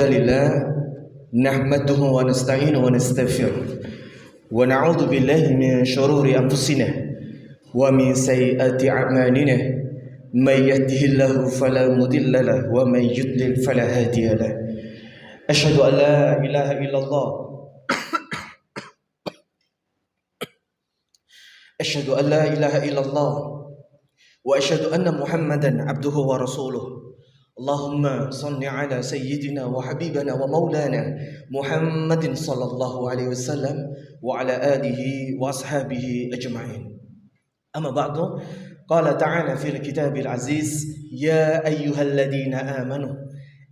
Alhamdulillah nahmaduhu wa nasta'inuhu wa nastaghfiruh wa na'udzu billahi min shururi anfusina wa min sayyiati a'malina may yahdihillahu fala mudilla lahu wa may yudlil fala hadiya lahu asyhadu an la ilaha illallah asyhadu an la ilaha illallah wa asyhadu anna muhammadan abduhu wa rasuluh. Allahumma salli ala sayyidina wa habibana wa maulana Muhammadin sallallahu alaihi wasallam wa ala alihi wa ashabihi ajma'in. Amma ba'du, qala ta'ala fil kitabil aziz, ya ayyuhalladhina amanu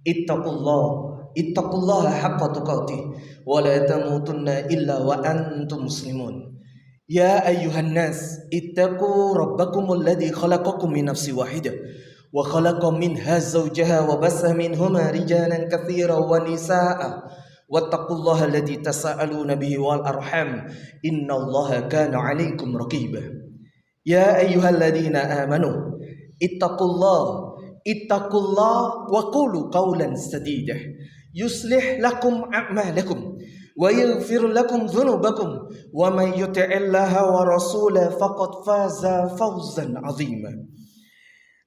ittaqullaha haqqa tuqatih wa la tamutunna illa wa antum muslimun. Ya ayyuhan nas ittaqu rabbakumul ladzi khalaqakum min nafsin wahidah wa khalaqa minha zawjaha wa bassa minhuma rijalan katsiran wa nisaa wattaqullaha alladzi tasaaluna bihi wal arham innallaha kana 'alaikum raqiba. Ya ayyuhalladzina amanu ittaqullaha wa qulu qawlan sadida yuslih lakum a'malakum wa yaghfir lakum dhunubakum wa may yuti'illaha wa rasulahu faqad faza fawzan 'azima.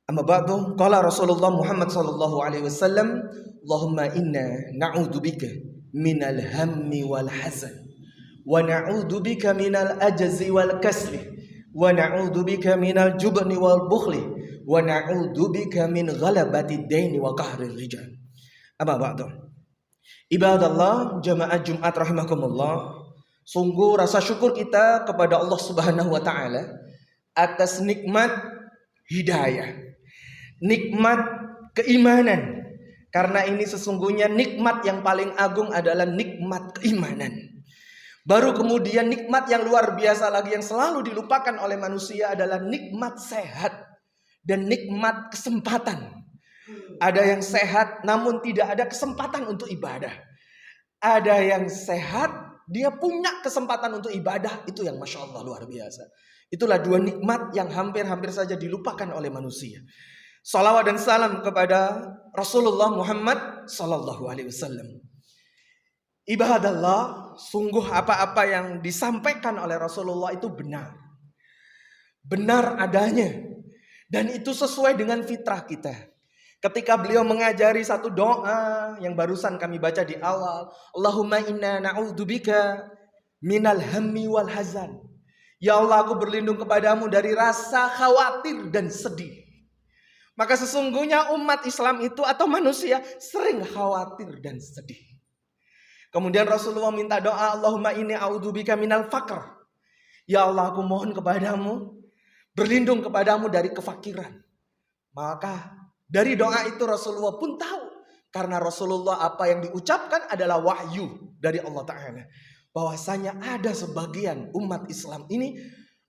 Amma ba'du, qala Rasulullah Muhammad sallallahu alaihi wasallam, Allahumma inna na'udzubika minal hammi wal hazan wa na'udzubika minal ajzi wal kasli wa na'udzubika minal jubni wal bukhli wa na'udzubika min ghalabati daini wa qahrir rijal. Amma ba'du. Ibadallah, jamaah Jumat rahimakumullah, sungguh rasa syukur kita kepada Allah Subhanahu wa taala atas nikmat hidayah, nikmat keimanan. Karena ini sesungguhnya nikmat yang paling agung adalah nikmat keimanan. Baru kemudian nikmat yang luar biasa lagi yang selalu dilupakan oleh manusia adalah nikmat sehat dan nikmat kesempatan. Ada yang sehat namun tidak ada kesempatan untuk ibadah. Ada yang sehat, dia punya kesempatan untuk ibadah, itu yang Masya Allah luar biasa. Itulah dua nikmat yang hampir-hampir saja dilupakan oleh manusia. Salawat dan salam kepada Rasulullah Muhammad sallallahu alaihi wasallam. Ibadallah, sungguh apa-apa yang disampaikan oleh Rasulullah itu benar. Benar adanya. Dan itu sesuai dengan fitrah kita. Ketika beliau mengajari satu doa yang barusan kami baca di awal, Allahumma inna na'udzubika minal hammi wal hazan. Ya Allah, aku berlindung kepadamu dari rasa khawatir dan sedih. Maka sesungguhnya umat Islam itu atau manusia sering khawatir dan sedih. Kemudian Rasulullah minta doa, Allahumma inni a'udzubika minal faqr. Ya Allah, aku mohon kepadamu, berlindung kepadamu dari kefakiran. Maka dari doa itu Rasulullah pun tahu. Karena Rasulullah apa yang diucapkan adalah wahyu dari Allah Ta'ala. Bahwasanya ada sebagian umat Islam ini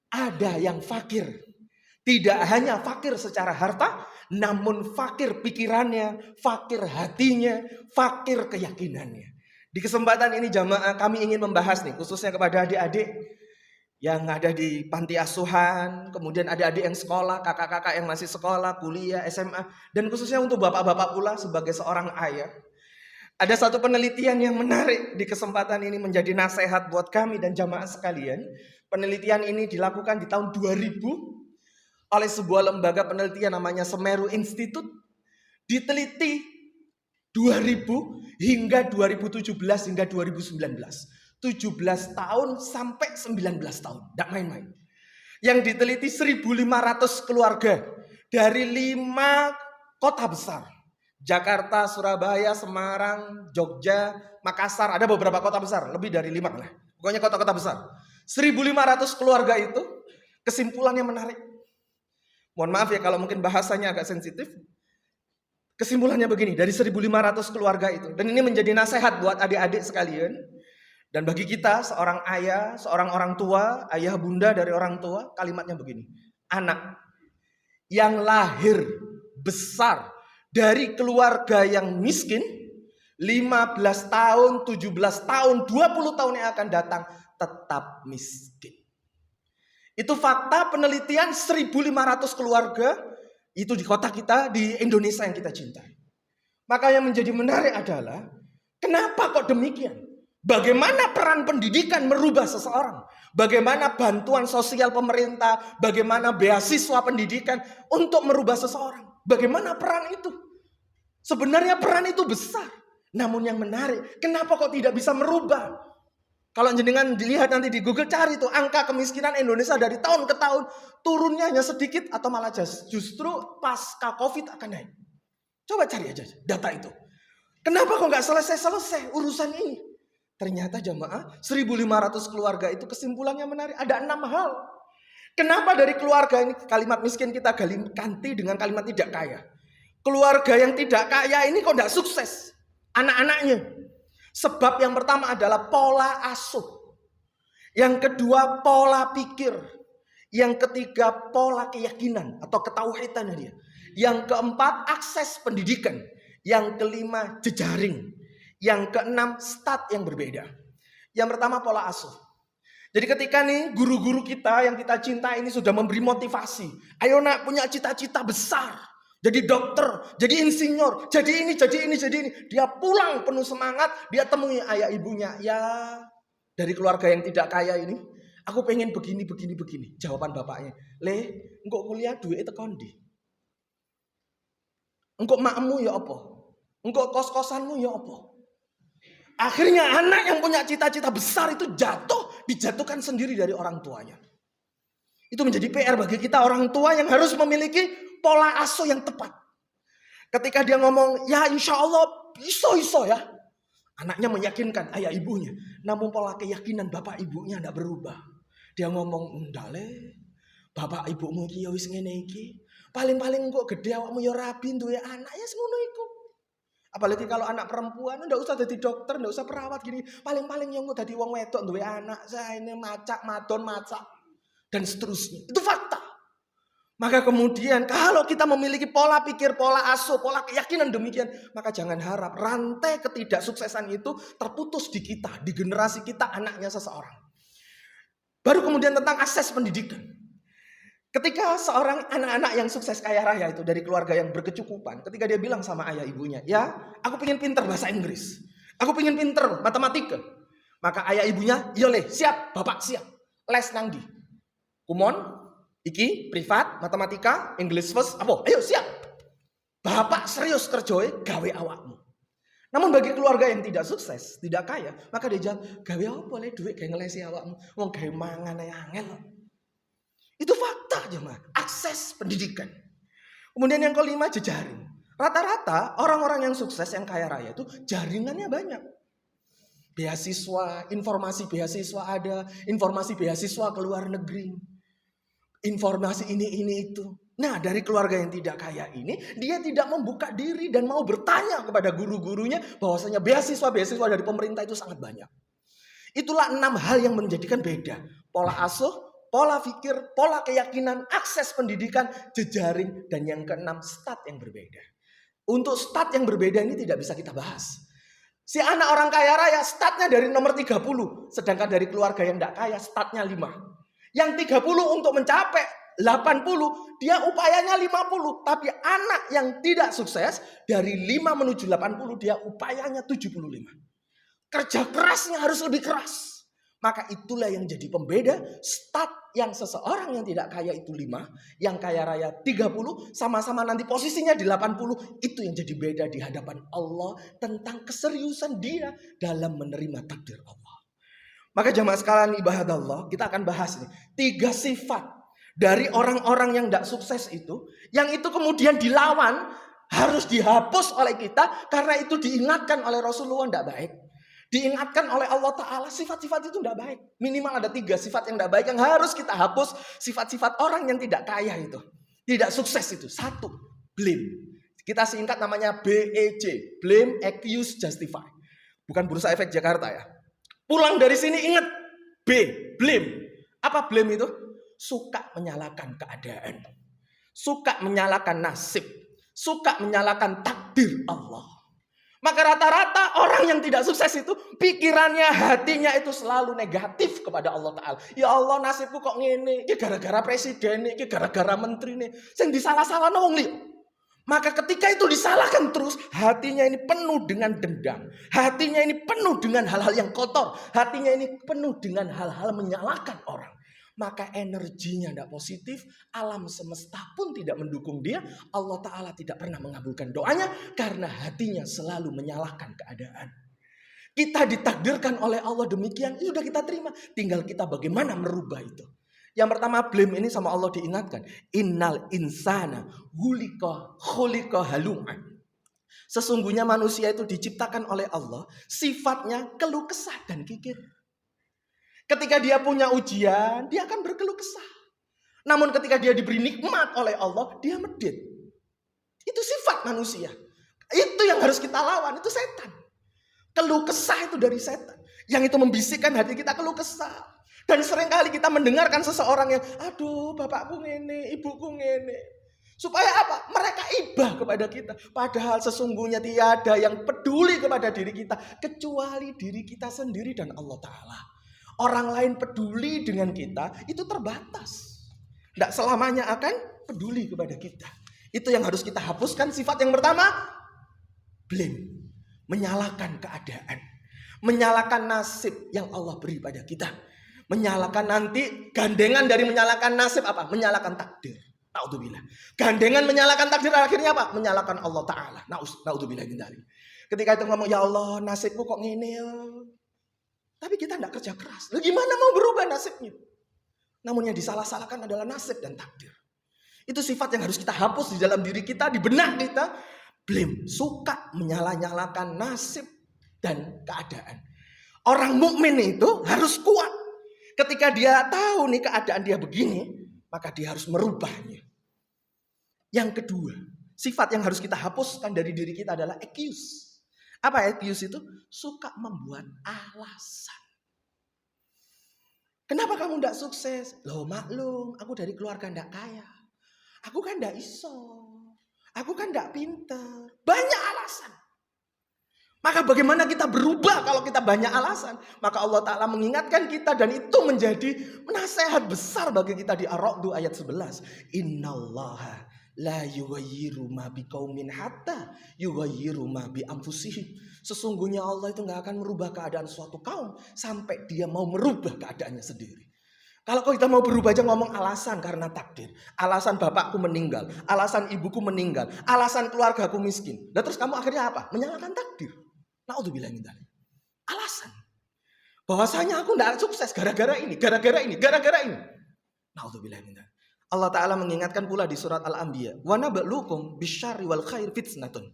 ada yang fakir. Tidak hanya fakir secara harta, namun fakir pikirannya, fakir hatinya, fakir keyakinannya. Di kesempatan ini jamaah kami ingin membahas nih, khususnya kepada adik-adik yang ada di panti asuhan, kemudian adik-adik yang sekolah, kakak-kakak yang masih sekolah, kuliah, SMA, dan khususnya untuk bapak-bapak pula sebagai seorang ayah. Ada satu penelitian yang menarik di kesempatan ini menjadi nasihat buat kami dan jamaah sekalian. Penelitian ini dilakukan di tahun 2000 oleh sebuah lembaga penelitian namanya Semeru Institute. Diteliti 2000 hingga 2017 hingga 2019. 17 tahun sampai 19 tahun. Tidak main-main. Yang diteliti 1.500 keluarga dari 5 kota besar. Jakarta, Surabaya, Semarang, Jogja, Makassar. Ada beberapa kota besar. Lebih dari 5 lah. Pokoknya kota-kota besar. 1.500 keluarga itu kesimpulannya menarik. Mohon maaf ya kalau mungkin bahasanya agak sensitif. Kesimpulannya begini. Dari 1.500 keluarga itu. Dan ini menjadi nasihat buat adik-adik sekalian. Dan bagi kita, seorang ayah, seorang orang tua, ayah bunda dari orang tua, kalimatnya begini. Anak yang lahir besar dari keluarga yang miskin, 15 tahun, 17 tahun, 20 tahun yang akan datang, tetap miskin. Itu fakta penelitian 1.500 keluarga, itu di kota kita, di Indonesia yang kita cintai. Maka yang menjadi menarik adalah, Kenapa kok demikian? Bagaimana peran pendidikan merubah seseorang? Bagaimana bantuan sosial pemerintah, bagaimana beasiswa pendidikan untuk merubah seseorang? Bagaimana peran itu? Sebenarnya peran itu besar. Namun yang menarik, kenapa kok tidak bisa merubah? Kalau jenengan dilihat nanti di Google, cari tuh angka kemiskinan Indonesia dari tahun ke tahun turunnya hanya sedikit atau malah justru pasca Covid akan naik. Coba cari aja data itu. Kenapa kok nggak selesai-selesai urusan ini? Ternyata jamaah 1.500 keluarga itu kesimpulannya menarik. Ada 6 hal. Kenapa dari keluarga ini kalimat miskin kita ganti dengan kalimat tidak kaya? Keluarga yang tidak kaya ini kok nggak sukses anak-anaknya? Sebab yang pertama adalah pola asuh. Yang kedua pola pikir. Yang ketiga pola keyakinan atau ketauhidan dia. Yang keempat akses pendidikan. Yang kelima jejaring. Yang keenam stat yang berbeda. Yang pertama pola asuh. Jadi ketika nih guru-guru kita yang kita cinta ini sudah memberi motivasi. Ayo nak, punya cita-cita besar. Jadi dokter, jadi insinyur, jadi ini. Dia pulang penuh semangat, dia temui ayah ibunya. Ya, dari keluarga yang tidak kaya ini, aku pengen begini. Jawaban bapaknya, engkau kuliah duit itu kondi. Engkau makmu ya apa? Engkau kos-kosanmu ya apa? Akhirnya anak yang punya cita-cita besar itu dijatuhkan sendiri dari orang tuanya. Itu menjadi PR bagi kita orang tua yang harus memiliki pola asuh yang tepat. Ketika dia ngomong, ya insya Allah iso ya. Anaknya meyakinkan ayah ibunya. Namun pola keyakinan bapak ibunya tidak berubah. Dia ngomong, ndale, bapak ibumu iki ya wis ngene iki. Paling-paling kok gede awakmu ya rabi duwe anak ya semono iku. Apalagi kalau anak perempuan, ndak usah jadi dokter, ndak usah perawat gini. Paling-paling yang dadi wong wedok duwe anak, saya ini macak, madon, macak. Dan seterusnya. Itu fakta. Maka kemudian kalau kita memiliki pola pikir, pola asuh, pola keyakinan demikian, maka jangan harap rantai ketidaksuksesan itu terputus di kita, di generasi kita, anaknya seseorang. Baru kemudian tentang akses pendidikan. Ketika seorang anak-anak yang sukses kaya raya itu dari keluarga yang berkecukupan, ketika dia bilang sama ayah ibunya, ya aku pengen pinter bahasa Inggris, aku pengen pinter matematika. Maka ayah ibunya, iya siap, bapak siap, les nang ndi? Kumon, iki privat, matematika, English first, apa? Ayo siap. Bapak serius kerjoe gawe awakmu. Namun bagi keluarga yang tidak sukses, tidak kaya, maka dia jawab, gawe apa le duit gawe ngelesi awakmu? Wong gawe mangan ae angel. Itu fakta jemaah, akses pendidikan. Kemudian yang kelima jejaring. Rata-rata orang-orang yang sukses yang kaya raya itu jaringannya banyak. Beasiswa, informasi beasiswa ada, informasi beasiswa ke luar negeri. Informasi ini itu. Nah, dari keluarga yang tidak kaya ini, dia tidak membuka diri dan mau bertanya kepada guru-gurunya bahwasanya beasiswa dari pemerintah itu sangat banyak. Itulah 6 hal yang menjadikan beda. Pola asuh, pola pikir, pola keyakinan, akses pendidikan, jejaring, dan yang keenam stat yang berbeda. Untuk stat yang berbeda ini tidak bisa kita bahas. Si anak orang kaya raya statnya dari nomor 30, sedangkan dari keluarga yang tidak kaya statnya 5. Yang 30 untuk mencapai 80, dia upayanya 50. Tapi anak yang tidak sukses, dari 5 menuju 80, dia upayanya 75. Kerja kerasnya harus lebih keras. Maka itulah yang jadi pembeda. Stat yang seseorang yang tidak kaya itu 5, yang kaya raya 30, sama-sama nanti posisinya di 80. Itu yang jadi beda di hadapan Allah tentang keseriusan dia dalam menerima takdir Allah. Maka jamaah sekalian ibadah Allah, kita akan bahas nih 3 sifat dari orang-orang yang tidak sukses itu, yang itu kemudian dilawan, harus dihapus oleh kita karena itu diingatkan oleh Rasulullah tidak baik. Diingatkan oleh Allah Ta'ala sifat-sifat itu tidak baik. Minimal ada 3 sifat yang tidak baik yang harus kita hapus. Sifat-sifat orang yang tidak kaya itu, tidak sukses itu. 1, blame. Kita singkat namanya BEJ, blame, accuse, justify. Bukan Bursa Efek Jakarta ya. Pulang dari sini ingat blame. Apa blame itu? Suka menyalahkan keadaan. Suka menyalahkan nasib. Suka menyalahkan takdir Allah. Maka rata-rata orang yang tidak sukses itu pikirannya, hatinya itu selalu negatif kepada Allah Ta'ala. Ya Allah nasibku kok ngene. Ini gara-gara presiden, ini gara-gara menteri ini. Yang disalah-salah wong li. Maka ketika itu disalahkan terus, hatinya ini penuh dengan dendam. Hatinya ini penuh dengan hal-hal yang kotor. Hatinya ini penuh dengan hal-hal menyalahkan orang. Maka energinya tidak positif. Alam semesta pun tidak mendukung dia. Allah Ta'ala tidak pernah mengabulkan doanya. Karena hatinya selalu menyalahkan keadaan. Kita ditakdirkan oleh Allah demikian. Itu sudah kita terima. Tinggal kita bagaimana merubah itu. Yang pertama, blame ini sama Allah diingatkan. Innal insana khuliqa halu'an. Sesungguhnya manusia itu diciptakan oleh Allah. Sifatnya keluh kesah dan kikir. Ketika dia punya ujian, dia akan berkeluh kesah. Namun ketika dia diberi nikmat oleh Allah, dia medit. Itu sifat manusia. Itu yang harus kita lawan, itu setan. Keluh kesah itu dari setan. Yang itu membisikkan hati kita keluh kesah. Dan seringkali kita mendengarkan seseorang yang, aduh bapakku ngene, ibuku ngene. Supaya apa? Mereka ibah kepada kita. Padahal sesungguhnya tiada yang peduli kepada diri kita. Kecuali diri kita sendiri dan Allah Ta'ala. Orang lain peduli dengan kita, itu terbatas. Tidak selamanya akan peduli kepada kita. Itu yang harus kita hapuskan. Sifat yang pertama, blame. Menyalahkan keadaan. Menyalahkan nasib yang Allah beri pada kita. Menyalahkan nanti, gandengan dari menyalahkan nasib apa? Menyalahkan takdir. Na'udzubillah. Gandengan menyalahkan takdir akhirnya apa? Menyalahkan Allah Ta'ala. Na'udzubillah. Ketika itu ngomong, ya Allah nasibku kok ngene ya. Tapi kita tidak kerja keras. Lalu gimana mau berubah nasibnya? Namun yang disalah-salahkan adalah nasib dan takdir. Itu sifat yang harus kita hapus di dalam diri kita, di benak kita. Blame. Suka menyalah-nyalakan nasib dan keadaan. Orang mukmin itu harus kuat. Ketika dia tahu nih keadaan dia begini, maka dia harus merubahnya. Yang kedua, sifat yang harus kita hapuskan dari diri kita adalah excuse. Apa excuse itu? Suka membuat alasan. Kenapa kamu tidak sukses? Loh maklum, aku dari keluarga tidak kaya. Aku kan tidak iso. Aku kan tidak pintar. Banyak alasan. Maka bagaimana kita berubah kalau kita banyak alasan? Maka Allah Ta'ala mengingatkan kita dan itu menjadi nasihat besar bagi kita di Ar-Ra'd ayat 11. Innallaha la yughayyiru ma biqaumin hatta yughayyiru ma bi anfusihim. Sesungguhnya Allah itu gak akan merubah keadaan suatu kaum sampai dia mau merubah keadaannya sendiri. Kalau kita mau berubah aja ngomong alasan karena takdir. Alasan bapakku meninggal. Alasan ibuku meninggal. Alasan keluargaku miskin. Dan terus kamu akhirnya apa? Menyalahkan takdir. Na'udzubillah min dzalik. Alasan. Bahwasanya aku tidak sukses gara-gara ini. Gara-gara ini. Gara-gara ini. Na'udzubillah min dzalik. Allah Ta'ala mengingatkan pula di surat Al-Anbiya. Wa nabluukum bisyarri wal khair fitnatun.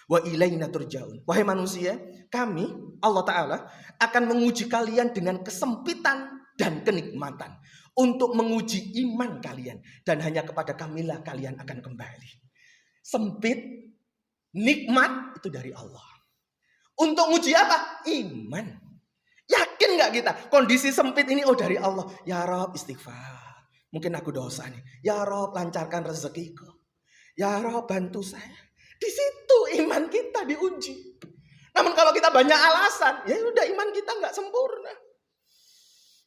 Wa ilaina turja'un. Wahai manusia, kami Allah Ta'ala akan menguji kalian dengan kesempitan dan kenikmatan untuk menguji iman kalian dan hanya kepada kamilah kalian akan kembali. Sempit, nikmat itu dari Allah. Untuk menguji apa? Iman. Yakin nggak kita? Kondisi sempit ini dari Allah. Ya Rob istighfar. Mungkin aku dosa nih. Ya Rob lancarkan rezekiku. Ya Rob bantu saya. Di situ iman kita diuji. Namun kalau kita banyak alasan, ya udah iman kita nggak sempurna.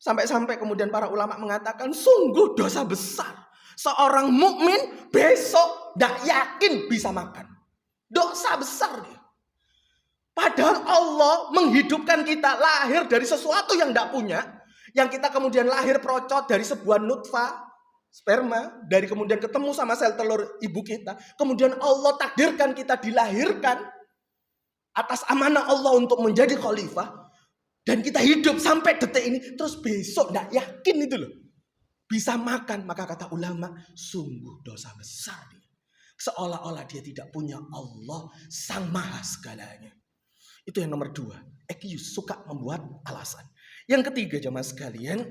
Sampai-sampai kemudian para ulama mengatakan sungguh dosa besar. Seorang mukmin besok tidak yakin bisa makan. Dosa besar dia. Padahal Allah menghidupkan kita lahir dari sesuatu yang tidak punya. Yang kita kemudian lahir procot dari sebuah nutfah, sperma. Dari kemudian ketemu sama sel telur ibu kita. Kemudian Allah takdirkan kita dilahirkan atas amanah Allah untuk menjadi khalifah. Dan kita hidup sampai detik ini. Terus besok tidak yakin itu loh. Bisa makan. Maka kata ulama, sungguh dosa besar dia. Seolah-olah dia tidak punya Allah sang maha segalanya. Itu yang nomor 2. Excuse, suka membuat alasan. Yang ketiga jemaah sekalian,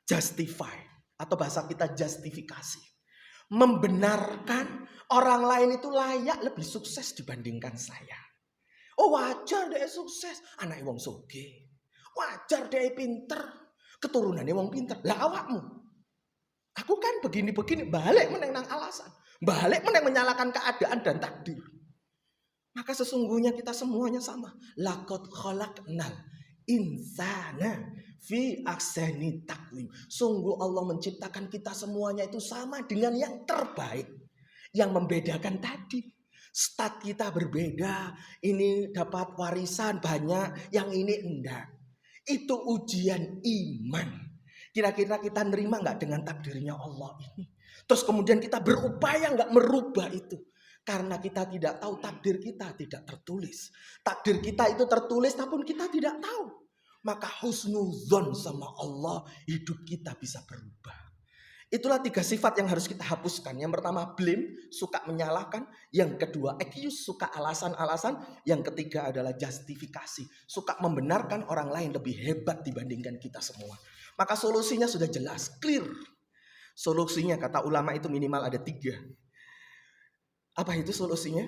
justify. Atau bahasa kita justifikasi. Membenarkan orang lain itu layak lebih sukses dibandingkan saya. Oh wajar dia sukses. Anak wong sugih. Wajar dia pinter. Keturunannya wong pinter. Lah awakmu. Aku kan begini-begini. Balik meneng alasan. Balik meneng menyalahkan keadaan dan takdir. Maka sesungguhnya kita semuanya sama. Laqad khalaqnal insana fi ahsani taqwim. Sungguh Allah menciptakan kita semuanya itu sama dengan yang terbaik. Yang membedakan tadi, stat kita berbeda. Ini dapat warisan banyak, yang ini enggak. Itu ujian iman. Kira-kira kita nerima nggak dengan takdirnya Allah ini? Terus kemudian kita berupaya nggak merubah itu. Karena kita tidak tahu, takdir kita tidak tertulis. Takdir kita itu tertulis namun kita tidak tahu. Maka husnuzon sama Allah, hidup kita bisa berubah. Itulah 3 sifat yang harus kita hapuskan. Yang pertama blame, suka menyalahkan. Yang kedua accuse, suka alasan-alasan. Yang ketiga adalah justifikasi, suka membenarkan orang lain lebih hebat dibandingkan kita semua. Maka solusinya sudah jelas, clear. Solusinya kata ulama itu minimal ada 3. Apa itu solusinya?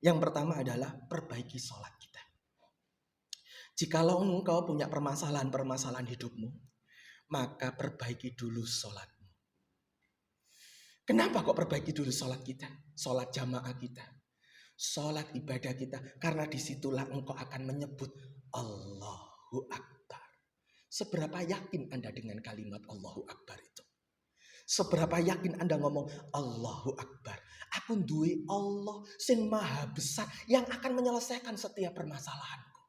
Yang pertama adalah perbaiki sholat kita. Jikalau engkau punya permasalahan hidupmu, maka perbaiki dulu sholatmu. Kenapa kok perbaiki dulu sholat kita? Sholat jamaah kita. Sholat ibadah kita. Karena disitulah engkau akan menyebut Allahu Akbar. Seberapa yakin Anda dengan kalimat Allahu Akbar itu? Seberapa yakin Anda ngomong Allahu Akbar? Aku duwe Allah sing maha besar yang akan menyelesaikan setiap permasalahanku.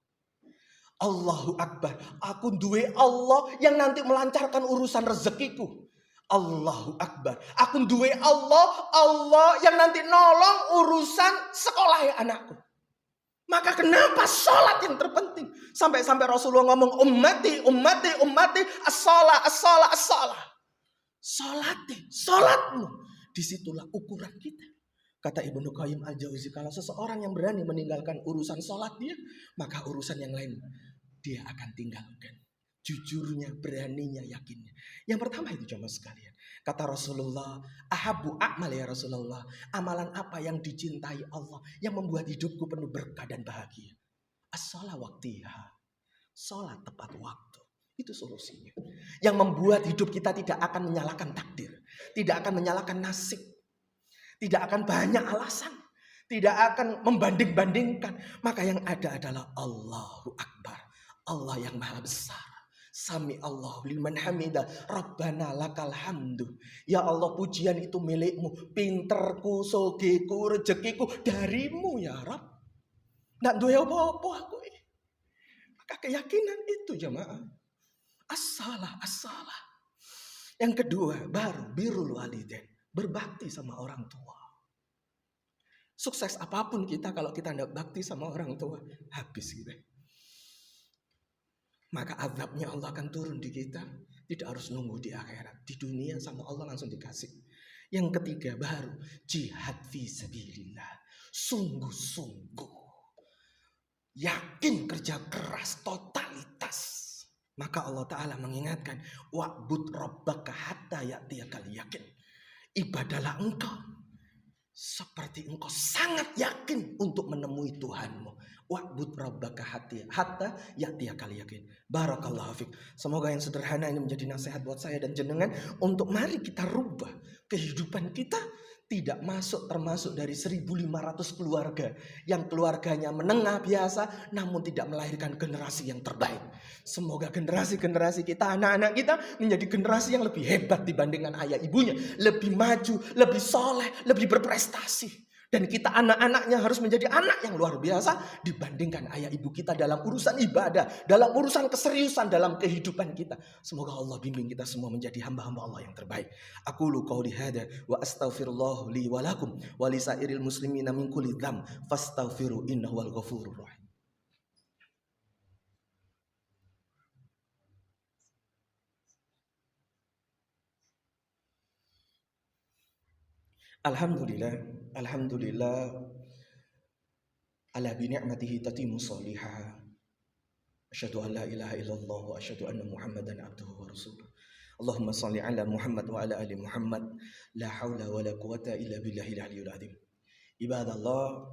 Allahu Akbar. Aku duwe Allah yang nanti melancarkan urusan rezekiku. Allahu Akbar. Aku duwe Allah yang nanti nolong urusan sekolah anakku. Maka kenapa sholat yang terpenting? Sampai-sampai Rasulullah ngomong ummati, as-salah. Sholatmu. Disitulah ukuran kita. Kata Ibnu Qayyim al-Jauzi, kalau seseorang yang berani meninggalkan urusan sholat dia, maka urusan yang lain dia akan tinggalkan. Jujurnya, beraninya, yakinnya. Yang pertama itu jamaah sekalian. Kata Rasulullah, ahabbu a'mal ya Rasulullah. Amalan apa yang dicintai Allah, yang membuat hidupku penuh berkah dan bahagia? As-shalah waqtiha. Sholat tepat waktu. Itu solusinya. Yang membuat hidup kita tidak akan menyalahkan takdir. Tidak akan menyalahkan nasib. Tidak akan banyak alasan. Tidak akan membanding-bandingkan. Maka yang ada adalah Allahu Akbar. Allah yang maha besar. Sami Allahu liman hamidah. Rabbana lakal hamdu. Ya Allah, pujian itu milikmu. Pinterku, sogeku, rezekiku darimu ya Rabb. Nggak duwe apa-apa aku. Maka keyakinan itu jamaah. As-salah. Yang kedua, baru birrul walidain. Berbakti sama orang tua. Sukses apapun kita kalau kita tidak bakti sama orang tua, habis kita. Maka azabnya Allah akan turun di kita. Tidak harus nunggu di akhirat. Di dunia sama Allah langsung dikasih. Yang ketiga baru jihad fi sabilillah. Sungguh-sungguh. Yakin, kerja keras, totalitas. Maka Allah Ta'ala mengingatkan, wa'bud rabbaka hatta ya'tiyakal yakin. Ibadalah engkau seperti engkau sangat yakin untuk menemui Tuhanmu. Wa'bud rabbaka hatta ya'tiyakal yakin. Barakallahu fiik. Semoga yang sederhana ini menjadi nasihat buat saya dan jenengan untuk mari kita rubah kehidupan kita. Tidak termasuk dari 1.500 keluarga yang keluarganya menengah biasa namun tidak melahirkan generasi yang terbaik. Semoga generasi-generasi kita, anak-anak kita menjadi generasi yang lebih hebat dibandingkan ayah ibunya, lebih maju, lebih soleh, lebih berprestasi. Dan kita anak-anaknya harus menjadi anak yang luar biasa dibandingkan ayah ibu kita dalam urusan ibadah, dalam urusan keseriusan dalam kehidupan kita. Semoga Allah bimbing kita semua menjadi hamba-hamba Allah yang terbaik. Aqulu qauli hada wa astaghfirullah li wa lakum wa lisairil muslimina min kulli dzam fastaghfiru innahu wal ghafurur rahim. Alhamdulillah ala bi ni'matihi tatimmu shalihah. Asyhadu an la ilaha illallah wa asyhadu anna Muhammadan abduhu wa rasuluh. Allahumma shalli ala Muhammad wa ala ali Muhammad. La haula wa la quwata illa billahil aliyyil azim. Ibadallah,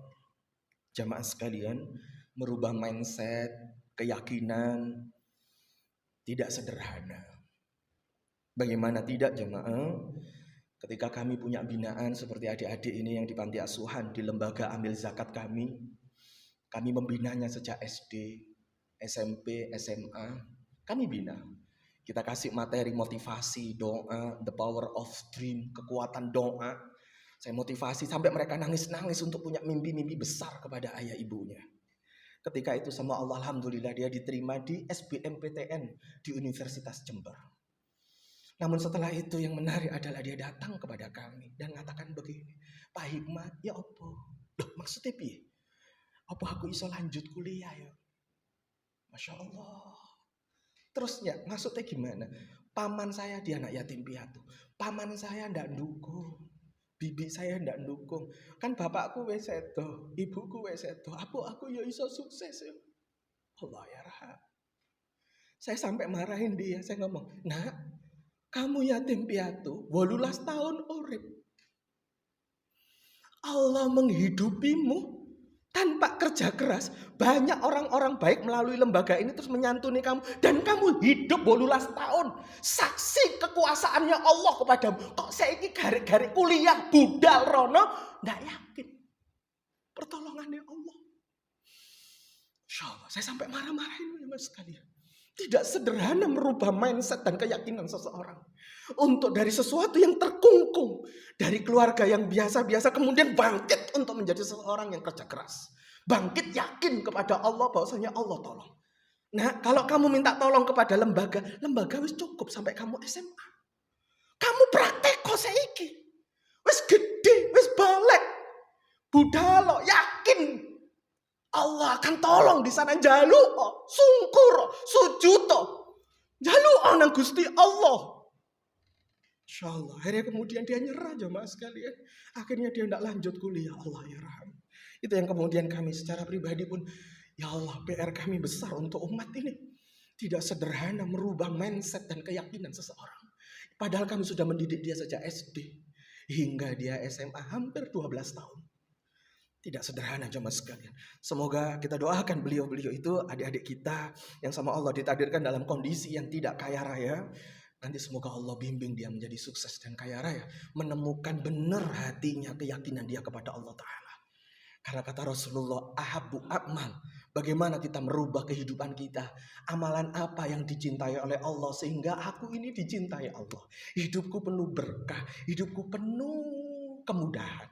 jamaah sekalian, merubah mindset, keyakinan tidak sederhana. Bagaimana tidak jamaah? Ketika kami punya binaan seperti adik-adik ini yang di panti asuhan, di lembaga amil zakat kami membinanya sejak SD, SMP, SMA, kami bina. Kita kasih materi motivasi, doa, the power of dream, kekuatan doa. Saya motivasi sampai mereka nangis-nangis untuk punya mimpi-mimpi besar kepada ayah ibunya. Ketika itu sama Allah, alhamdulillah dia diterima di SBMPTN di Universitas Jember. Namun setelah itu yang menarik adalah dia datang kepada kami dan mengatakan begini, Pak Hikmat, ya apa? Loh, maksudnya piye? Apa aku iso lanjut kuliah ya? Masya Allah. Terusnya maksudnya gimana? Paman saya dia anak yatim piatu. Paman saya ndak dukung. Bibi saya ndak dukung. Kan bapakku wis sedo, ibuku wis sedo. Aku ya iso sukses ya. Allah ya rahmat. Saya sampai marahin dia, saya ngomong, "Nak, kamu yatim piatu, 18 tahun urip. Allah menghidupimu tanpa kerja keras. Banyak orang-orang baik melalui lembaga ini terus menyantuni kamu. Dan kamu hidup 18 tahun. Saksi kekuasaannya Allah kepadamu. Kok saya ini garik-garik kuliah budal rono. Nggak yakin. Pertolongannya Allah. Insya Allah. Saya sampai marah-marahin mas sekalian. Tidak sederhana merubah mindset dan keyakinan seseorang. Untuk dari sesuatu yang terkungkung. Dari keluarga yang biasa-biasa kemudian bangkit untuk menjadi seseorang yang kerja keras. Bangkit yakin kepada Allah bahwasanya Allah tolong. Nah kalau kamu minta tolong kepada lembaga. Lembaga wis cukup sampai kamu SMA. Kamu praktek kok saiki. Wis gede, wis balik. Budalo, yakin. Allah akan tolong di sana. Jaluk, sungkur, sujuto. Jaluk nang Gusti Allah. Insya Allah. Akhirnya kemudian dia nyerah jemaah sekalian. Akhirnya dia tidak lanjut kuliah. Allah ya rahmat. Itu yang kemudian kami secara pribadi pun. Ya Allah, PR kami besar untuk umat ini. Tidak sederhana merubah mindset dan keyakinan seseorang. Padahal kami sudah mendidik dia sejak SD. Hingga dia SMA hampir 12 tahun. Tidak sederhana jemaah sekalian. Semoga kita doakan beliau-beliau itu adik-adik kita yang sama Allah ditakdirkan dalam kondisi yang tidak kaya raya. Nanti semoga Allah bimbing dia menjadi sukses dan kaya raya. Menemukan benar hatinya, keyakinan dia kepada Allah Ta'ala. Karena kata Rasulullah, ahabbu amal. Bagaimana kita merubah kehidupan kita. Amalan apa yang dicintai oleh Allah. Sehingga aku ini dicintai Allah. Hidupku penuh berkah. Hidupku penuh kemudahan.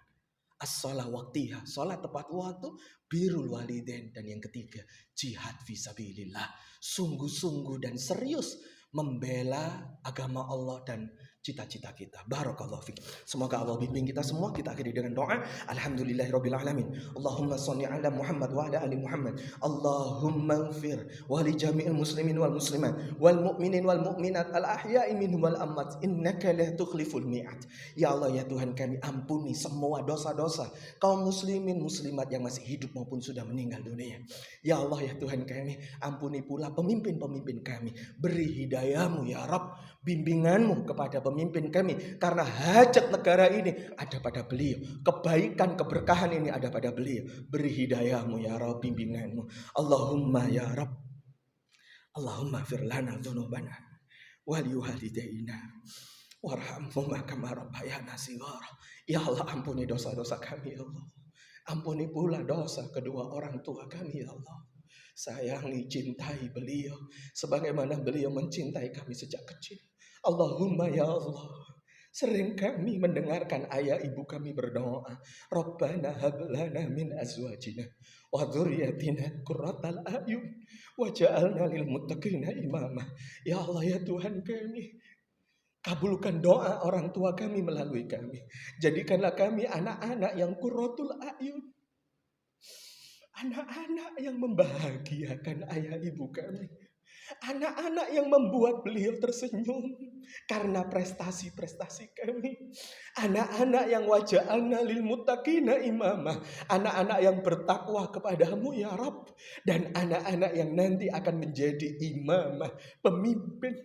As-sholah waktiha. Sholat tepat waktu. Birrul walidain. Dan yang ketiga, jihad fisabilillah. Sungguh-sungguh dan serius membela agama Allah dan cita-cita kita. Barakallahu fiik. Semoga Allah bimbing kita semua. Kita akhiri dengan doa. Alhamdulillahirabbil alamin. Allahumma shalli ala Muhammad wa ala ali Muhammad. Allahumma ighfir wa li jami'il muslimin wal muslimat wal mu'minin wal mu'minat al ahya'i minhum wal amwat innaka la tukhliful mi'ad. Ya Allah ya Tuhan kami, ampuni semua dosa-dosa kaum muslimin muslimat yang masih hidup maupun sudah meninggal dunia. Ya Allah ya Tuhan kami, ampuni pula pemimpin-pemimpin kami. Beri hidayahmu ya Rabb, bimbinganmu kepada pemimpin kami. Karena hajat negara ini ada pada beliau. Kebaikan, keberkahan ini ada pada beliau. Beri hidayahmu ya Rabb, bimbinganmu. Allahumma ya Rabb. Allahumma firlana dhunubana wal yuhalidaina warhamhuma kama rabbayana shighara. Ya Allah, ampuni dosa-dosa kami ya Allah. Ampuni pula dosa kedua orang tua kami ya Allah. Sayangi, cintai beliau sebagaimana beliau mencintai kami sejak kecil. Allahumma ya Allah, sering kami mendengarkan ayah ibu kami berdoa, Rabbana hab lana min azwajina wa dzurriyyatina qurratal a'yun waj'alna lil muttaqina imama. Ya Allah ya Tuhan kami, kabulkan doa orang tua kami melalui kami. Jadikanlah kami anak-anak yang qurratul a'yun. Anak-anak yang membahagiakan ayah ibu kami. Anak-anak yang membuat beliau tersenyum karena prestasi-prestasi kami. Anak-anak yang waja'alna lil muttaqina imama. Anak-anak yang bertakwa kepadamu ya Rabb. Dan anak-anak yang nanti akan menjadi imamah, pemimpin.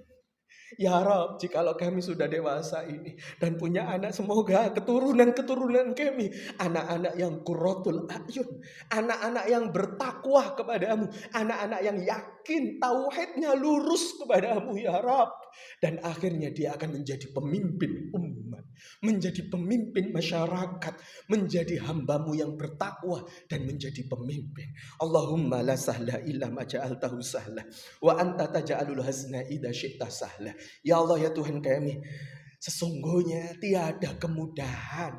Ya Rabb, jikalau kami sudah dewasa ini dan punya anak, semoga keturunan-keturunan kami anak-anak yang qurratul a'yun, anak-anak yang bertakwa kepadamu, anak-anak yang yakin tauhidnya lurus kepadamu ya Rabb. Dan akhirnya dia akan menjadi pemimpin umat, menjadi pemimpin masyarakat, menjadi hambamu yang bertakwa dan menjadi pemimpin. Allahumma la sahla illa ma ja'altahu sahla wa anta taj'alul hazna idza syi'ta sahla. Ya Allah ya Tuhan kami, sesungguhnya tiada kemudahan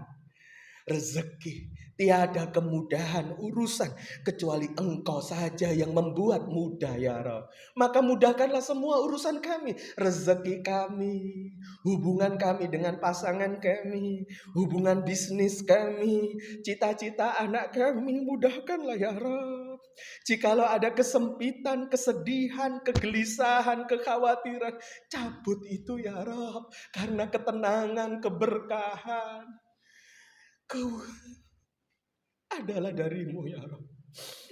rezeki. Tiada kemudahan urusan kecuali Engkau saja yang membuat mudah ya Rabb. Maka mudahkanlah semua urusan kami, rezeki kami, hubungan kami dengan pasangan kami, hubungan bisnis kami, cita-cita anak kami, mudahkanlah ya Rabb. Jikalau ada kesempitan, kesedihan, kegelisahan, kekhawatiran, cabut itu ya Rabb. Karena ketenangan, keberkahan adalah darimu ya Rabb.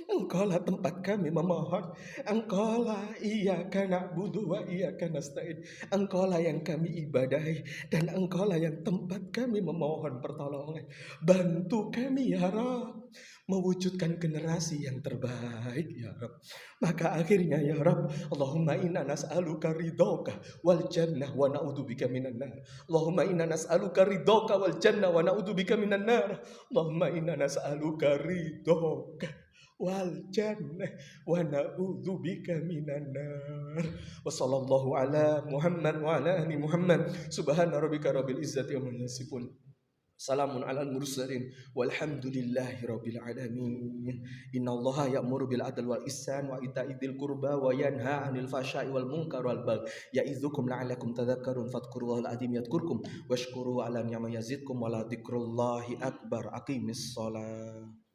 Engkaulah tempat kami memohon. Engkaulah iyyaka na'budu wa iyyaka nasta'in. Engkaulah yang kami ibadahi dan Engkaulah yang tempat kami memohon pertolongan. Bantu kami ya Rabb mewujudkan generasi yang terbaik ya Rabb. Maka akhirnya ya Rabb, Allahumma inna nas'aluka ridhaka wal jannah wa na'udzubika minan nar. Allahumma inna nas'aluka ridhaka wal jannah wa na'udzubika minan nar. Allahumma inna nas'aluka ridhaka wal jannah wa na'udzubika minan nar. Wa sallallahu ala Muhammad wa ala ali Muhammad. Subhana rabbika rabbil izzati amma yasifun. Salamun alal mursalin walhamdulillahi rabbil alamin. Innallaha ya'muru bil adli wal ihsan wa ita'i dzil qurba wa yanha 'anil fahsya'i wal munkari wal baghi ya'idzukum la'allakum tadhakkarun fadhkurullahal azim yadhkurkum washkuru 'ala ni'matihi yazidkum wa la dzikrullahi akbar. Aqimis shalah.